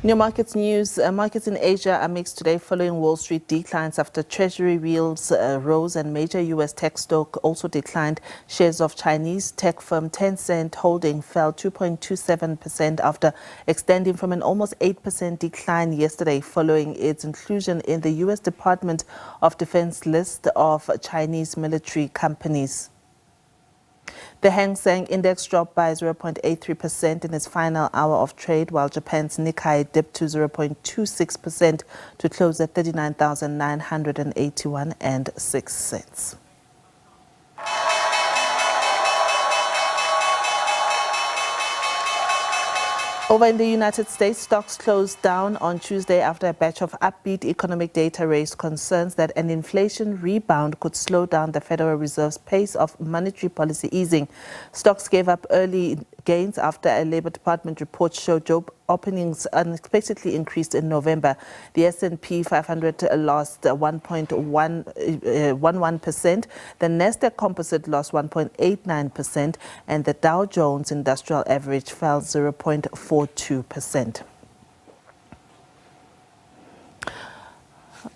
New markets news. Markets in Asia are mixed today following Wall Street declines after Treasury yields rose and major U.S. tech stock also declined. Shares of Chinese tech firm Tencent Holdings fell 2.27% after extending from an almost 8% decline yesterday following its inclusion in the U.S. Department of Defense list of Chinese military companies. The Hang Seng Index dropped by 0.83% in its final hour of trade, while Japan's Nikkei dipped to 0.26% to close at 39,981.06. Over in the United States, stocks closed down on Tuesday after a batch of upbeat economic data raised concerns that an inflation rebound could slow down the Federal Reserve's pace of monetary policy easing. Stocks gave up early gains after a Labor Department report showed job openings unexpectedly increased in November. The S&P 500 lost 1.11%, the Nasdaq Composite lost 1.89%, and the Dow Jones Industrial Average fell 0.42%.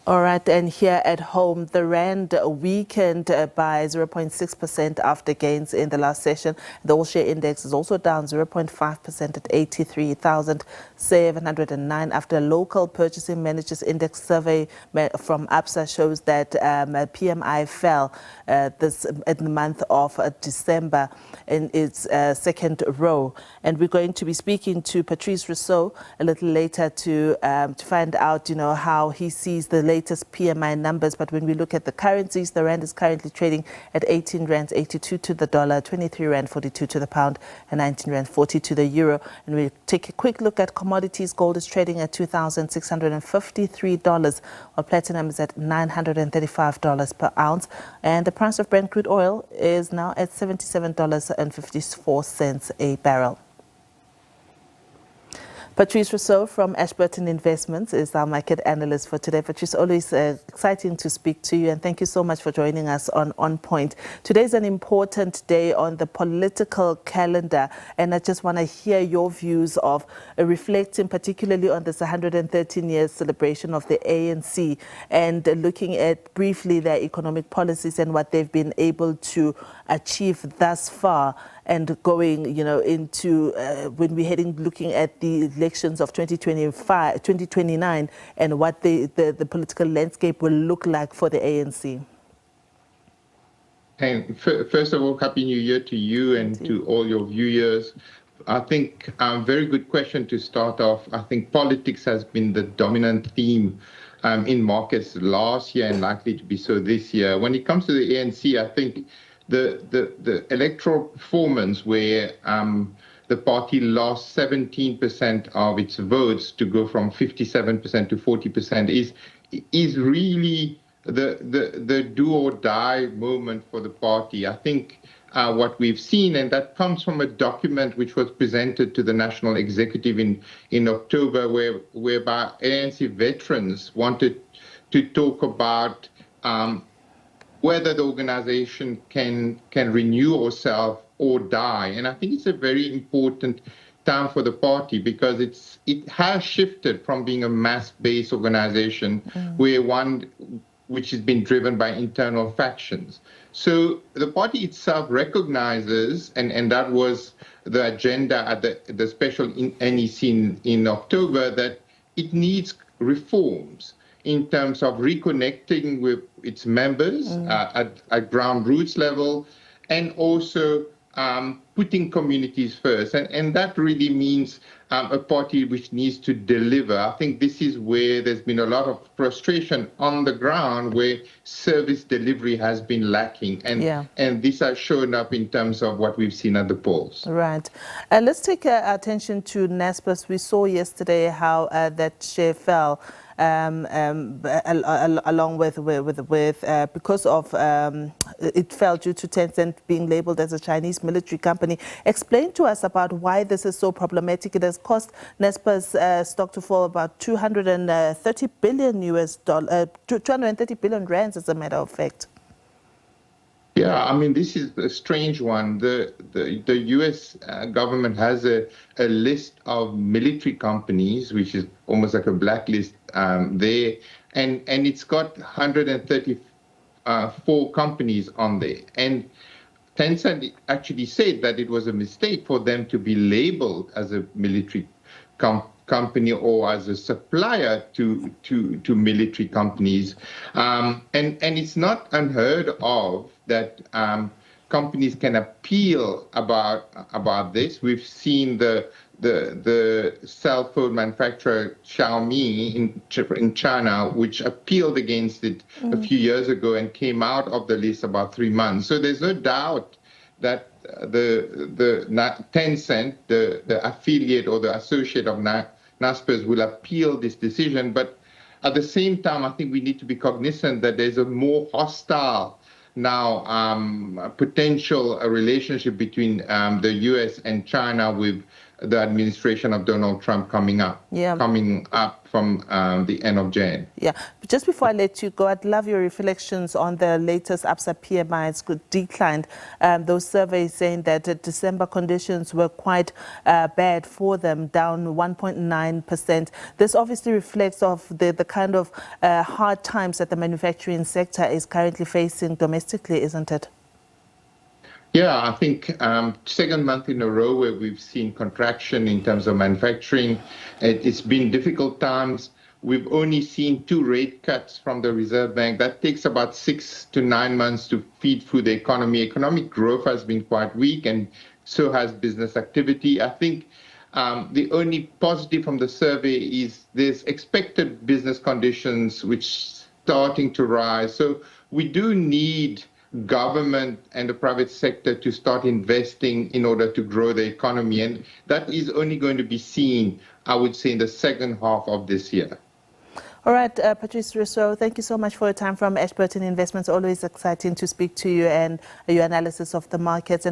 All right, and here at home, the rand weakened by 0.6% after gains in the last session. The all-share index is also down 0.5% at 83,709 after a local purchasing managers index survey from APSA shows that PMI fell in the month of December in its second row. And we're going to be speaking to Patrice Rassou a little later to find out, how he sees the latest PMI numbers. But when we look at the currencies, the rand is currently trading at 18 rands 82 to the dollar, 23 rand 42 to the pound, and 19 rand 40 to the euro. And we take a quick look at commodities. Gold is trading at $2,653, while platinum is at $935 per ounce, and the price of Brent crude oil is now at $77.54 a barrel. Patrice Rassou from Ashburton Investments is our market analyst for today. Patrice, always exciting to speak to you, and thank you so much for joining us on Point. Today is an important day on the political calendar, and I just want to hear your views of reflecting particularly on this 113-year celebration of the ANC and looking at briefly their economic policies and what they've been able to achieve thus far, and going, into when we're looking at the elections of 2029, and what the political landscape will look like for the ANC. And first of all, Happy New Year to you and to all your viewers. I think very good question to start off. I think politics has been the dominant theme in markets last year and likely to be so this year. When it comes to the ANC, I think the electoral performance where the party lost 17% of its votes to go from 57% to 40% is really the do or die moment for the party. I think what we've seen, and that comes from a document which was presented to the National Executive in October, whereby ANC veterans wanted to talk about whether the organization can renew itself or die. And I think it's a very important time for the party because it has shifted from being a mass-based organization where which has been driven by internal factions. So the party itself recognizes, and that was the agenda at the special NEC in October, that it needs reforms in terms of reconnecting with its members at ground roots level, and also putting communities first. And that really means a party which needs to deliver. I think this is where there's been a lot of frustration on the ground, where service delivery has been lacking. And this has shown up in terms of what we've seen at the polls. Right. Let's take attention to Naspers. We saw yesterday how that share fell. Along with because of it fell due to Tencent being labeled as a Chinese military company. Explain to us about why this is so problematic. It has cost Naspers stock to fall about 230 billion rands, as a matter of fact. Yeah, I mean, this is a strange one. The U.S. Government has a list of military companies, which is almost like a blacklist there, and it's got 134 companies on there. And Tencent actually said that it was a mistake for them to be labeled as a military company or as a supplier to military companies, and it's not unheard of that companies can appeal about this. We've seen the cell phone manufacturer Xiaomi in China, which appealed against it a few years ago and came out of the list about 3 months. So there's no doubt that the Tencent, the affiliate or the associate of Naspers, will appeal this decision. But at the same time, I think we need to be cognizant that there's a more hostile now potential relationship between the U.S. and China with the administration of Donald Trump coming up from the end of Jan. Yeah, but just before I let you go, I'd love your reflections on the latest ABSA PMI's declined. Those surveys saying that December conditions were quite bad for them, down 1.9%. This obviously reflects of the kind of hard times that the manufacturing sector is currently facing domestically, isn't it? Yeah, I think second month in a row where we've seen contraction in terms of manufacturing. It's been difficult times. We've only seen 2 rate cuts from the Reserve Bank. That takes about 6 to 9 months to feed through the economy. Economic growth has been quite weak, and so has business activity. I think the only positive from the survey is there's expected business conditions which starting to rise. So we do need government and the private sector to start investing in order to grow the economy. And that is only going to be seen, I would say, in the second half of this year. All right, Patrice Rassou, thank you so much for your time from Ashburton Investments. Always exciting to speak to you and your analysis of the markets.